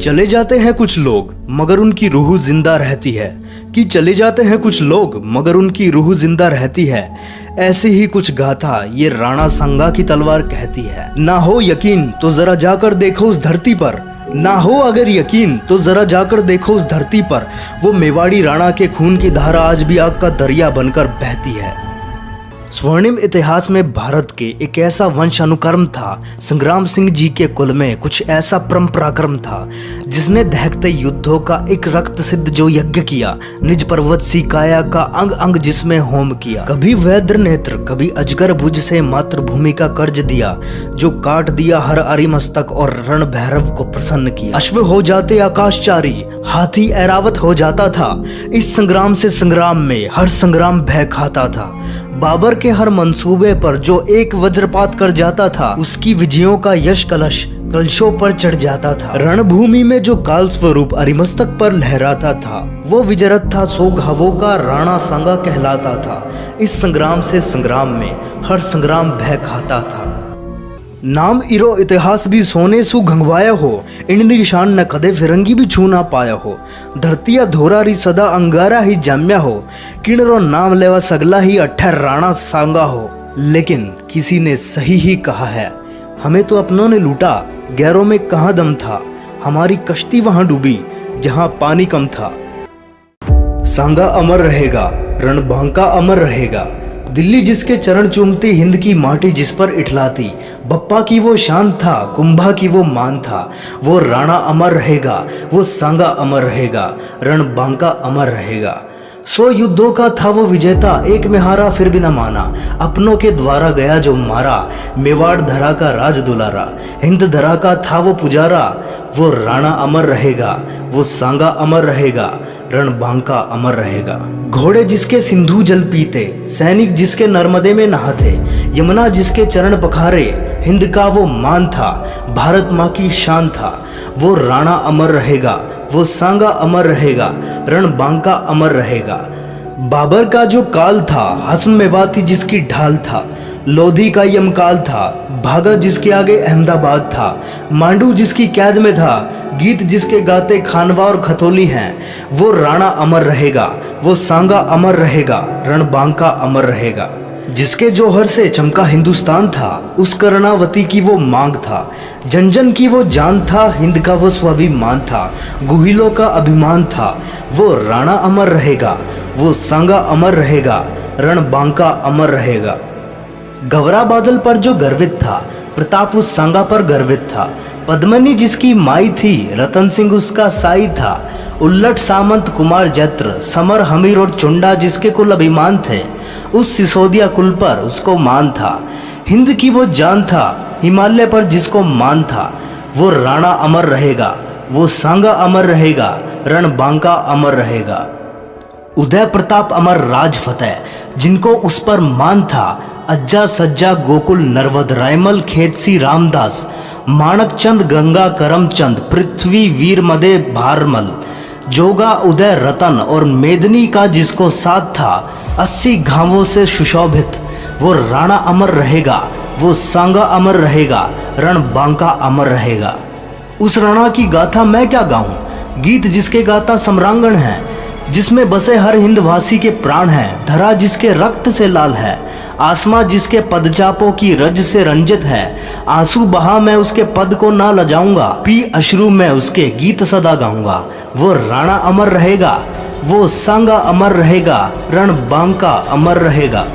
चले जाते हैं कुछ लोग मगर उनकी रूह जिंदा रहती है। कि चले जाते हैं कुछ लोग मगर उनकी रूह जिंदा रहती है। ऐसे ही कुछ गाथा ये राणा सांगा की तलवार कहती है। ना हो यकीन तो जरा जाकर देखो उस धरती पर, ना हो अगर यकीन तो जरा जाकर देखो उस धरती पर, वो मेवाड़ी राणा के खून की धारा आज भी आग का दरिया बनकर बहती है। स्वर्णिम इतिहास में भारत के एक ऐसा वंश अनुक्रम था, संग्राम सिंह जी के कुल में कुछ ऐसा परंपराक्रम था जिसने दहकते युद्धों का एक रक्त सिद्ध जो यज्ञ किया, निज पर्वत सी काया का अंग अंग जिसमें होम किया। कभी वैद्र नेत्र कभी अजगर भुज से मातृभूमि का कर्ज दिया, जो काट दिया हर अरिमस्तक और रण भैरव को प्रसन्न किया। अश्व हो जाते आकाशचारी, हाथी ऐरावत हो जाता था, इस संग्राम से संग्राम में हर संग्राम भय खाता था। बाबर के हर मंसूबे पर जो एक वज्रपात कर जाता था, उसकी विजयों का यश कलश कलशों पर चढ़ जाता था। रणभूमि में जो काल स्वरूप अरिमस्तक पर लहराता था, वो विजरत था सो घावों का राणा सांगा कहलाता था। इस संग्राम से संग्राम में हर संग्राम भय खाता था। नाम इरो इतिहास भी सोने सु घंगवाया हो, इन निशान न कदे फिरंगी भी छू ना पाया हो। धरतिया धोरा री सदा अंगारा ही जाम्या हो, किणरो नाम लेवा सगला ही अठर राणा सांगा हो। लेकिन किसी ने सही ही कहा है, हमें तो अपनों ने लूटा, गैरों में कहाँ दम था। हमारी कश्ती वहां डूबी जहां पानी कम था। सांगा अमर रहेगा, रणबांका अमर रहेगा। दिल्ली जिसके चरण चूमती, हिंद की माटी जिस पर इठलाती। बप्पा की वो शान था, कुंभा की वो मान था। वो राणा अमर रहेगा, वो सांगा अमर रहेगा, रणबांका अमर रहेगा। 100 युद्धों का था वो विजेता, एक में हारा फिर भी न माना। अपनों के द्वारा गया जो मारा, मेवाड़ धरा का राज दुलारा। हिंद धरा का था वो पुजारा, वो राणा अमर रहेगा, वो सांगा अमर रहेगा, रणबांका अमर रहेगा। घोड़े जिसके सिंधु जल पीते, सैनिक जिसके नर्मदे में नहाते, यमुना जिसके चरण पखारे, हिंद का वो मान था, भारत माँ की शान था। वो राणा अमर रहेगा, वो सांगा अमर रहेगा, रणबांका अमर रहेगा। बाबर का जो काल था, हसन मेवाती जिसकी ढाल था। लोधी का यमकाल था, भागा जिसके आगे अहमदाबाद था। मांडू जिसकी कैद में था, गीत जिसके गाते खानवा और खतौली हैं। वो राणा अमर रहेगा, वो सांगा अमर रहेगा, रणबांका अमर रहेगा। जिसके जौहर से चमका हिंदुस्तान था, उस कर्णावती की वो मांग था। जन जन की वो जान था, हिंद का वो स्वाभिमान था। गुहिलों का अभिमान था, वो राणा अमर रहेगा, वो सांगा अमर रहेगा, रणबांका अमर रहेगा। गवरा बादल पर जो गर्वित था, प्रताप उस सांगा पर गर्वित था। पद्मनी जिसकी माई थी, रतन सिंह उसका साई था। उल्लट सामंत कुमार जैत्र, समर हमीर और चुंडा जिसके कुल अभिमान थे, उस सिसोदिया कुल पर उसको मान था। हिंद की वो जान था, हिमालय पर जिसको मान था। वो राणा अमर रहेगा, वो सांगा अमर रहेगा, रणबांका अमर रहेगा। उदय प्रताप अमर राज फतेह, जिनको उस पर मान था। अज्जा सज्जा गोकुल नरवद, रायमल खेतसी रामदास। माणक चंद गंगा करमचंद, पृथ्वी वीर मदे भारमल। जोगा उदय रतन और मेदनी का जिसको साथ था, 80 घावों से सुशोभित। वो राणा अमर रहेगा, वो सांगा अमर रहेगा, रणबांका अमर रहेगा। उस राणा की गाथा मैं क्या गाऊं, गीत जिसके गाता सम्रांगण है, जिसमें बसे हर हिंदवासी के प्राण हैं। धरा जिसके रक्त से लाल है, आसमां जिसके पदचापों की रज से रंजित है। आंसू बहा मैं उसके पद को ना लजाऊंगा, पी अश्रु मैं उसके गीत सदा गाऊंगा। वो राणा अमर रहेगा, वो सांगा अमर रहेगा, रणबांका अमर रहेगा।